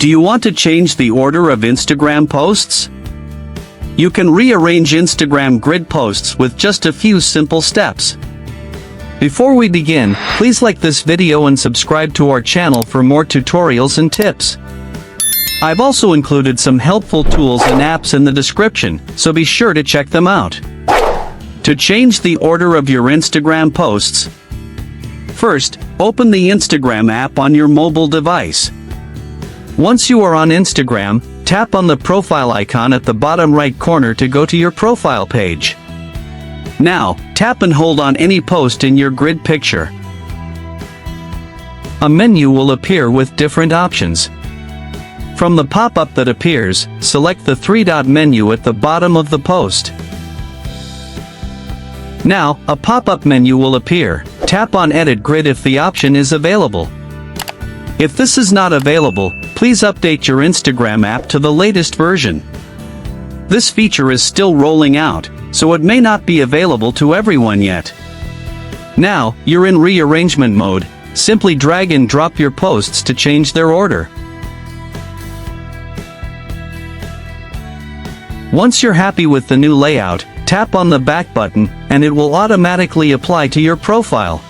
Do you want to change the order of Instagram posts? You can rearrange Instagram grid posts with just a few simple steps. Before we begin, please like this video and subscribe to our channel for more tutorials and tips. I've also included some helpful tools and apps in the description, so be sure to check them out. To change the order of your Instagram posts, first, open the Instagram app on your mobile device. Once you are on Instagram, tap on the profile icon at the bottom right corner to go to your profile page. Now, tap and hold on any post in your grid picture. A menu will appear with different options. From the pop-up that appears, select the three-dot menu at the bottom of the post. Now, a pop-up menu will appear. Tap on Edit Grid if the option is available. If this is not available, please update your Instagram app to the latest version. This feature is still rolling out, so it may not be available to everyone yet. Now, you're in rearrangement mode. Simply drag and drop your posts to change their order. Once you're happy with the new layout, tap on the back button, and it will automatically apply to your profile.